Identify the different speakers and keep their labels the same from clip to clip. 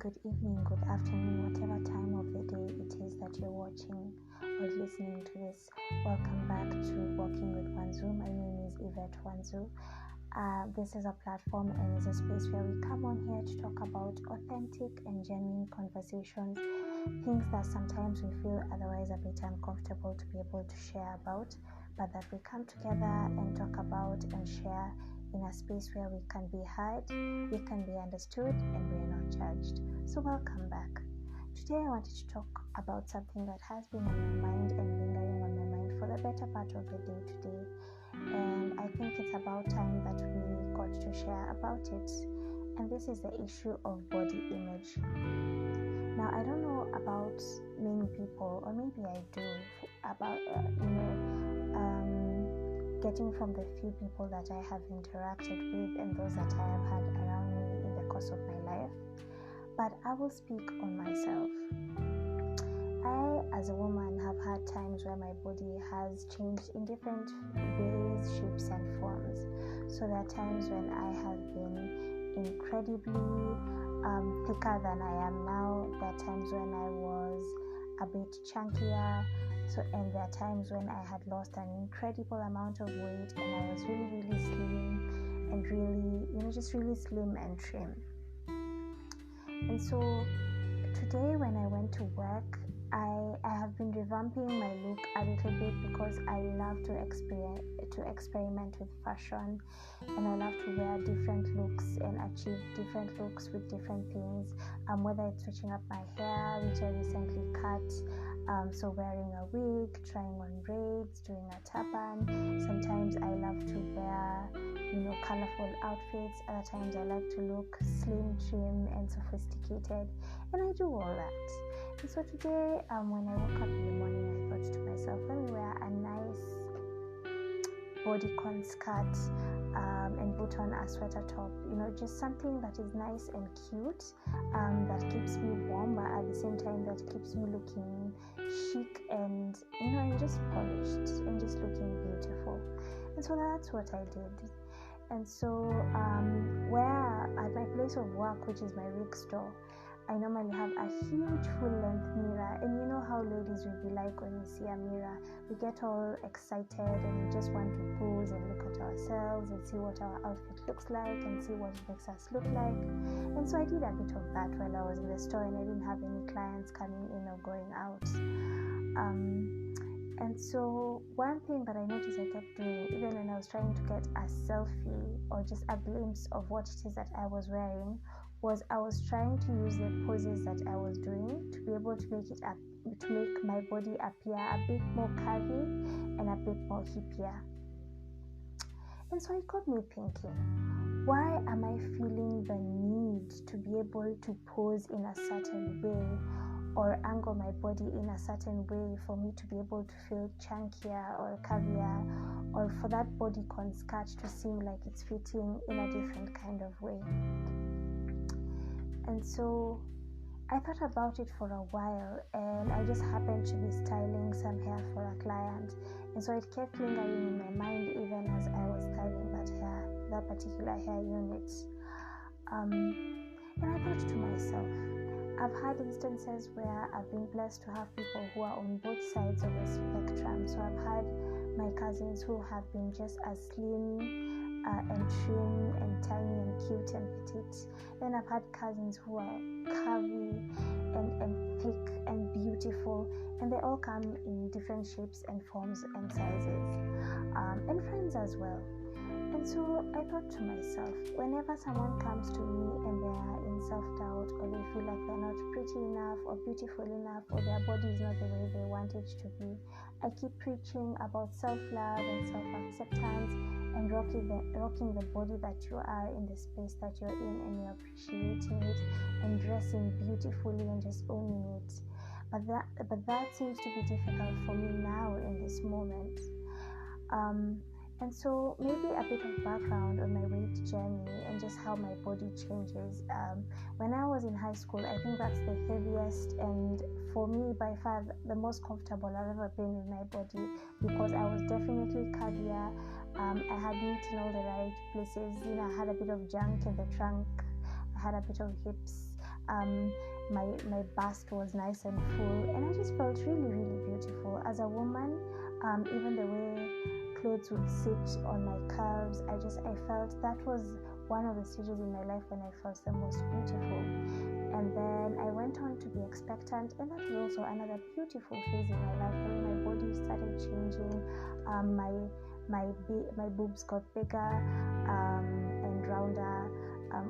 Speaker 1: good evening, good afternoon, whatever time of the day it is that you're watching or listening to this. Welcome back to Walking with Wanzu. My name is Yvette Wanzu. This is a platform and is a space where we come on here to talk about authentic and genuine conversations, things that sometimes we feel otherwise a bit uncomfortable to be able to share about, but that we come together and talk about and share in a space where we can be heard, we can be understood, and we are not judged. So welcome back. Today I wanted to talk about something that has been on my mind and lingering on my mind for the better part of the day today. And I think it's about time that we got to share about it. And this is the issue of body image. Now, I don't know about many people, or maybe I do, about, getting from the few people that I have interacted with and those that I have had around me in the course of my life. But I will speak on myself. I, as a woman, have had times where my body has changed in different ways, shapes, and forms. So there are times when I have been incredibly thicker than I am now. There are times when I was a bit chunkier. And there are times when I had lost an incredible amount of weight and I was really, really slim and really, just really slim and trim. And so today when I went to work, I have been revamping my look a little bit because I love to experiment with fashion, and I love to wear different looks and achieve different looks with different things, whether it's switching up my hair, which I recently cut, so wearing a wig, trying on braids, doing a turban. Sometimes I love to wear colorful outfits. Other times I like to look slim, trim, and sophisticated, and I do all that. And so today, when I woke up in the morning, I thought to myself, let me wear a nice bodycon skirt and put on a sweater top, just something that is nice and cute, that keeps me warm, but at the same time that keeps me looking chic and and just polished and just looking beautiful. And so that's what I did. And so where at my place of work, which is my wig store, I normally have a huge full-length mirror, and you know how ladies will be like when we see a mirror. We get all excited and we just want to pose and look at ourselves and see what our outfit looks like and see what it makes us look like. And so I did a bit of that while I was in the store, and I didn't have any clients coming in or going out. And so one thing that I noticed I kept doing, even when I was trying to get a selfie or just a glimpse of what it is that I was wearing, was I was trying to use the poses that I was doing to be able to make my body appear a bit more curvy and a bit more hippier. And so it got me thinking, why am I feeling the need to be able to pose in a certain way or angle my body in a certain way for me to be able to feel chunkier or curvier, or for that bodycon skirt to seem like it's fitting in a different kind of way? And so I thought about it for a while, and I just happened to be styling some hair for a client, and so it kept lingering in my mind even as I was styling that particular hair unit. And I thought to myself, I've had instances where I've been blessed to have people who are on both sides of the spectrum. So I've had my cousins who have been just as slim and trim and tiny and cute and petite. Then I've had cousins who are curvy and thick and beautiful, and they all come in different shapes and forms and sizes, and friends as well. And so I thought to myself, whenever someone comes to me and they are in self-doubt, or they feel like they're not pretty enough or beautiful enough, or their body is not the way they want it to be, I keep preaching about self-love and self-acceptance and rocking the body that you are in the space that you're in, and you're appreciating it and dressing beautifully and just owning it. But that seems to be difficult for me now in this moment. And so maybe a bit of background on my weight journey and just how my body changes. When I was in high school, I think that's the heaviest and for me by far the most comfortable I've ever been with my body, because I was definitely curvier. I had meat in all the right places. I had a bit of junk in the trunk. I had a bit of hips. My bust was nice and full, and I just felt really, really beautiful as a woman. Even the way clothes would sit on my curves, I felt that was one of the stages in my life when I felt the most beautiful. And then I went on to be expectant, and that was also another beautiful phase in my life. When my body started changing, my boobs got bigger and rounder.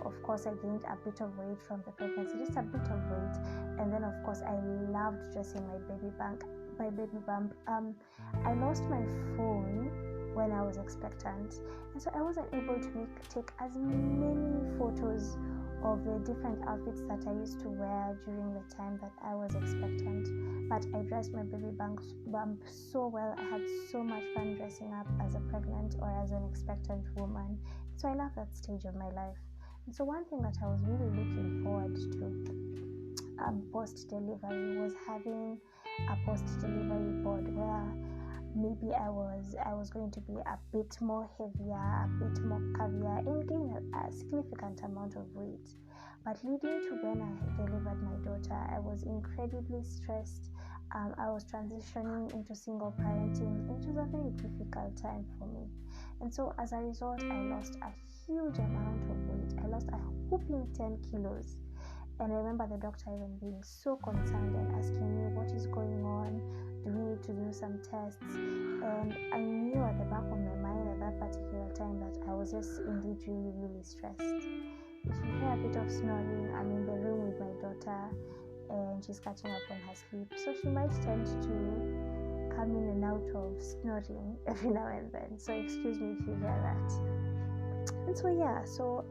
Speaker 1: Of course, I gained a bit of weight from the pregnancy, just a bit of weight. And then, of course, I loved dressing my baby bump. I lost my phone when I was expectant, and so I wasn't able to take as many photos of the different outfits that I used to wear during the time that I was expectant. But I dressed my baby bump so well. I had so much fun dressing up as a pregnant or as an expectant woman. So I love that stage of my life. And so one thing that I was really looking forward to post-delivery was having a post-delivery board where maybe I was going to be a bit more heavier, a bit more curvier, and gain a significant amount of weight. But leading to when I delivered my daughter, I was incredibly stressed. I was transitioning into single parenting. It was a very difficult time for me. And so as a result, I lost a huge amount of weight. I lost a whopping 10 kilos. And I remember the doctor even being so concerned and asking me, what is going on? Do we need to do some tests? And I knew at the back of my mind at that particular time that I was just indeed really, really stressed. If you hear a bit of snoring, I'm in the room with my daughter and she's catching up on her sleep. So she might tend to come in and out of snoring every now and then. So excuse me if you hear that. And so yeah, so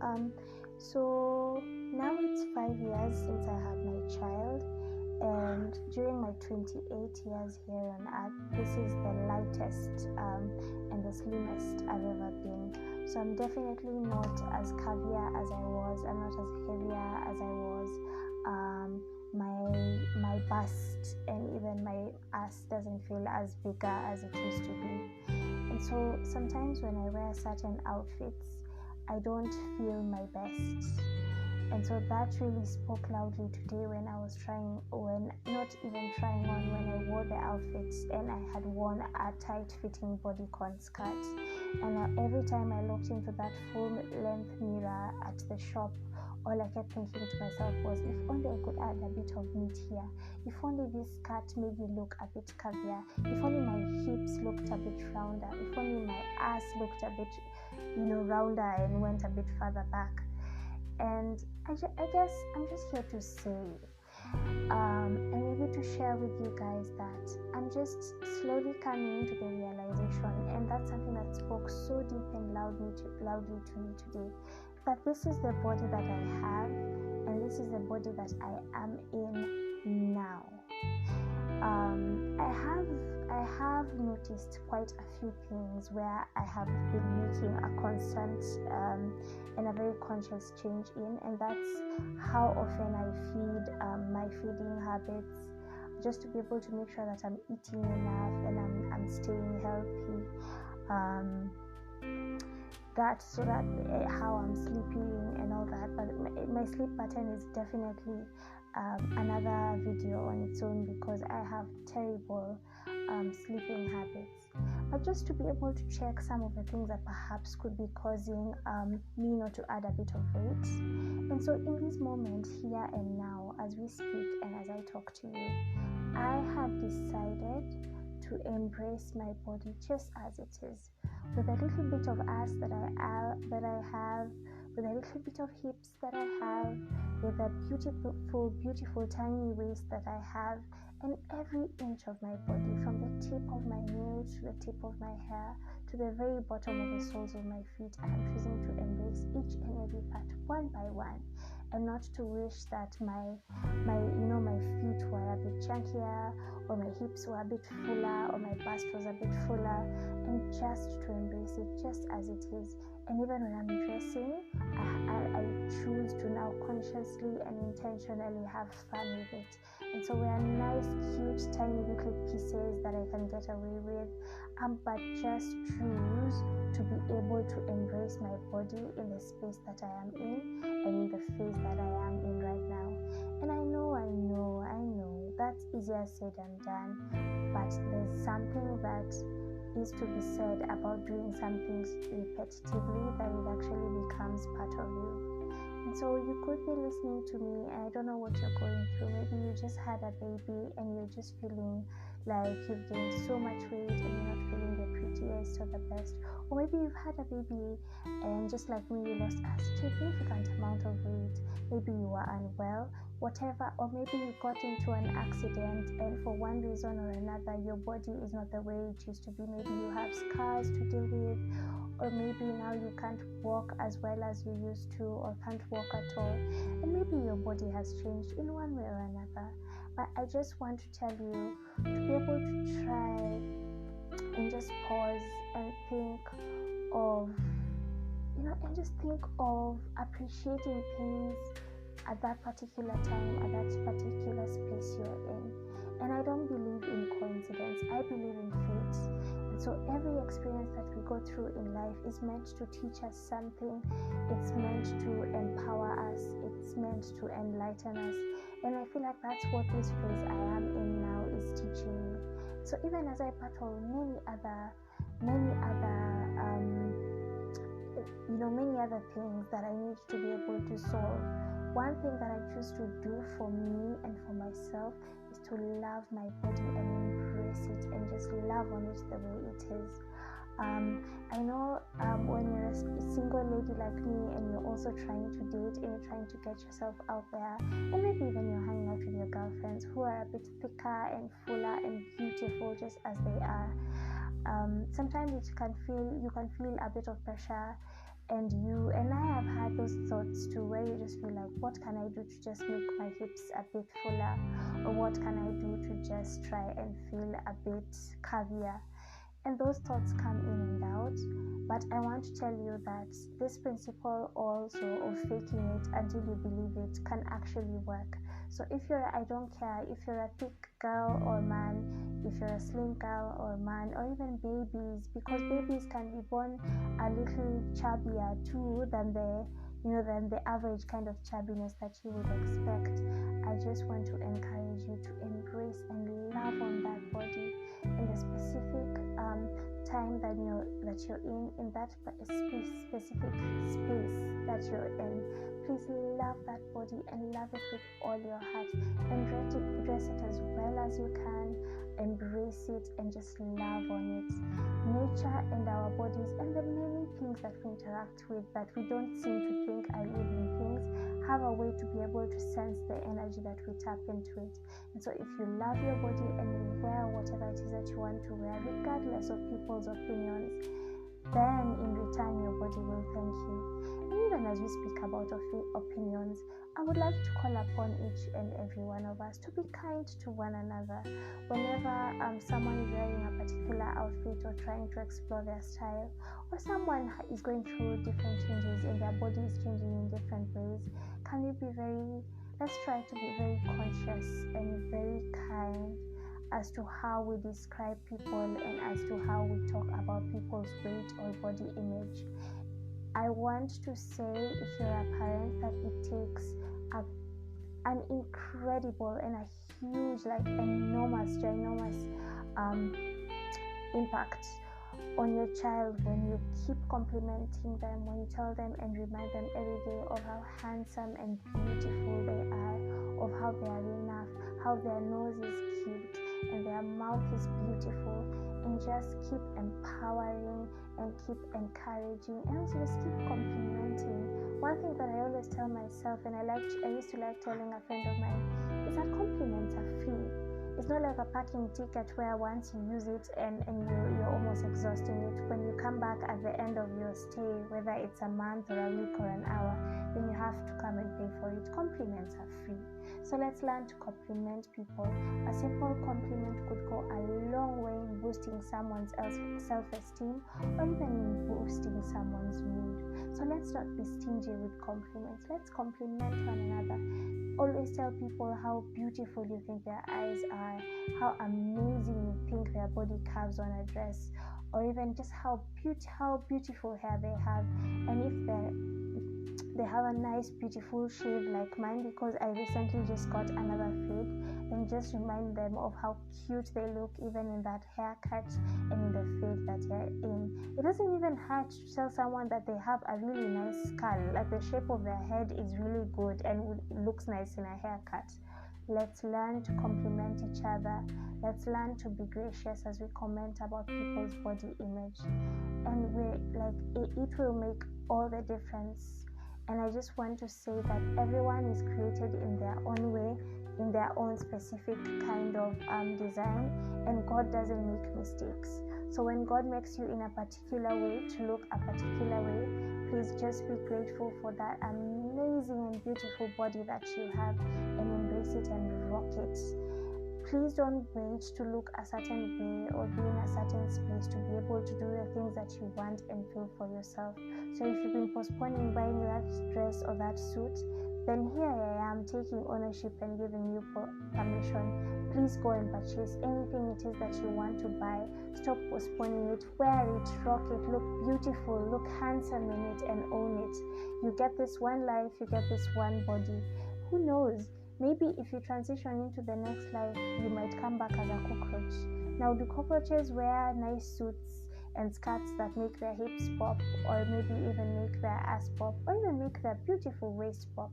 Speaker 1: now it's 5 years since I had my child, and during my 28 years here on earth, this is the lightest and the slimmest I've ever been. So I'm definitely not as curvier as I was. I'm not as heavier as I was. My bust and even my ass doesn't feel as bigger as it used to be. And so sometimes when I wear certain outfits, I don't feel my best. And so that really spoke loudly today when I wore the outfits and I had worn a tight-fitting bodycon skirt. And every time I looked into that full-length mirror at the shop, all I kept thinking to myself was, if only I could add a bit of meat here. If only this skirt made me look a bit curvier. If only my hips looked a bit rounder. If only my ass looked a bit, rounder and went a bit further back. And I guess I'm just here to say and maybe to share with you guys that I'm just slowly coming into the realization, and that's something that spoke so deep and loudly to me today, that this is the body that I have, and this is the body that I am in now. I have noticed quite a few things where I have been making a constant and a very conscious change in, and that's how often I feed, my feeding habits, just to be able to make sure that I'm eating enough and I'm staying healthy. How I'm sleeping and all that, but my sleep pattern is definitely another video on its own, because I have terrible sleeping habits. But just to be able to check some of the things that perhaps could be causing me not to add a bit of weight. And so in this moment, here and now, as we speak and as I talk to you, I have decided to embrace my body just as it is, with a little bit of ass that I have, with a little bit of hips that I have, with a beautiful tiny waist that I have, and every inch of my body, from the tip of my nails to the tip of my hair to the very bottom of the soles of my feet. I am choosing to embrace each and every part one by one, and not to wish that my feet were a bit chunkier, or my hips were a bit fuller, or my bust was a bit fuller, and just to embrace it just as it is. And even when I'm dressing, I choose to now consciously and intentionally have fun with it. And so wear nice, cute, tiny little pieces that I can get away with, but just choose to be able to embrace my body in the space that I am in and in the phase that I am in right now. And I know that's easier said than done, but there's something that is to be said about doing something repetitively that it actually becomes part of you. And so you could be listening to me, and I don't know what you're going through. Maybe you just had a baby and you're just feeling like you've gained so much weight and you're not feeling the prettiest or the best. Or maybe you've had a baby and just like me, you lost a significant amount of weight. Maybe you were unwell, whatever, or maybe you got into an accident and for one reason or another your body is not the way it used to be. Maybe you have scars to deal with, or maybe now you can't walk as well as you used to, or can't walk at all, and maybe your body has changed in one way or another. But I just want to tell you to be able to try and just pause and think of, and just think of appreciating things at that particular time, at that particular space you're in. And I don't believe in coincidence, I believe in fate. And so every experience that we go through in life is meant to teach us something. It's meant to empower us, it's meant to enlighten us. And I feel like that's what this phase I am in now is teaching me. So even as I battle many other things that I need to be able to solve, one thing that I choose to do for me and for myself is to love my body and embrace it and just love on it the way it is. I know when you're a single lady like me and you're also trying to date and you're trying to get yourself out there, and maybe even you're hanging out with your girlfriends who are a bit thicker and fuller and beautiful just as they are, sometimes you can feel a bit of pressure. And I have had those thoughts too, where you just feel like, what can I do to just make my hips a bit fuller, or what can I do to just try and feel a bit curvier? And those thoughts come in and out, but I want to tell you that this principle also of faking it until you believe it can actually work. So if I don't care if you're a thick girl or man, if you're a slim girl or man, or even babies, because babies can be born a little chubbier too than the average kind of chubbiness that you would expect. I just want to encourage you to embrace and love on that body in the specific time that you're in that specific space that you're in. Please love that body and love it with all your heart, and dress it as well as you can. Embrace it and just love on it. Nature and our bodies and the many things that we interact with that we don't seem to think are living things have a way to be able to sense the energy that we tap into it. And so if you love your body and you wear whatever it is that you want to wear, regardless of people's opinions, then in return your body will thank you. And even as we speak about opinions, I would like to call upon each and every one of us to be kind to one another. Whenever someone is wearing a particular outfit or trying to explore their style, or someone is going through different changes and their body is changing in different ways, let's try to be very conscious and very kind as to how we describe people and as to how we talk about people's weight or body image. I want to say, if you're a parent, that it takes an incredible and a huge, enormous, ginormous impact on your child when you keep complimenting them, when you tell them and remind them every day of how handsome and beautiful they are, of how they are enough, how their nose is cute and their mouth is beautiful, and just keep empowering and keep encouraging, and also just keep complimenting. One thing that I always tell myself, and I used to like telling a friend of mine, is that compliments are free. It's not like a parking ticket where once you use it and you're almost exhausting it. When you come back at the end of your stay, whether it's a month or a week or an hour, then you have to come and pay for it. Compliments are free. So let's learn to compliment people. A simple compliment could go a long way in boosting someone's self-esteem, or even in boosting someone's mood. So let's not be stingy with compliments. Let's compliment one another. Always tell people how beautiful you think their eyes are, how amazing you think their body curves on a dress, or even just how beautiful hair they have. And if they have a nice beautiful shave like mine, because I recently just got another fade, then just remind them of how cute they look even in that haircut and in the fade that they're in. It doesn't even hurt to tell someone that they have a really nice skull, like the shape of their head is really good and it looks nice in a haircut. Let's learn to compliment each other. Let's learn to be gracious as we comment about people's body image, and it will make all the difference. And I just want to say that everyone is created in their own way, in their own specific kind of design, and God doesn't make mistakes. So when God makes you in a particular way to look a particular way, please just be grateful for that amazing and beautiful body that you have, and embrace it and rock it. Please don't wait to look a certain way or be in a certain space to be able to do the things that you want and feel for yourself. So if you've been postponing buying that dress or that suit, then here I am taking ownership and giving you permission. Please go and purchase anything it is that you want to buy. Stop postponing it. Wear it, rock it, look beautiful, look handsome in it, and own it. You get this one life, you get this one body. Who knows? Maybe if you transition into the next life, you might come back as a cockroach. Now, do cockroaches wear nice suits and skirts that make their hips pop, or maybe even make their ass pop, or even make their beautiful waist pop?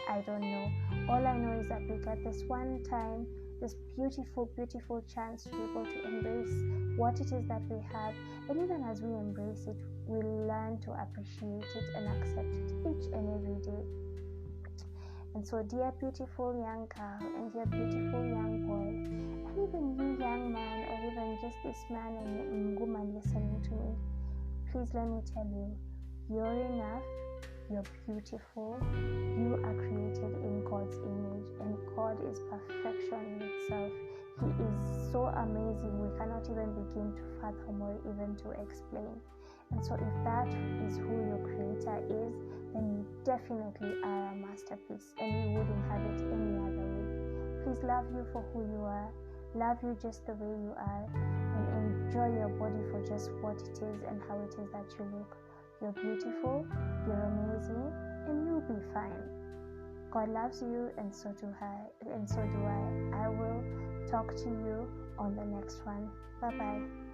Speaker 1: I don't know. All I know is that we get this one time, this beautiful, beautiful chance to be able to embrace what it is that we have. And even as we embrace it, we learn to appreciate it and accept it each and every day. And so, dear beautiful young girl and dear beautiful young boy, and even you young man, or even just this man and woman listening to me, please let me tell you, you're enough, you're beautiful, you are created in God's image, and God is perfection in itself. He is so amazing, we cannot even begin to fathom or even to explain. And so if that is who your creator is, then you definitely are a masterpiece, and you wouldn't have it any other way. Please love you for who you are, love you just the way you are, and enjoy your body for just what it is and how it is that you look. You're beautiful, you're amazing, and you'll be fine. God loves you, and so do I. I will talk to you on the next one. Bye-bye.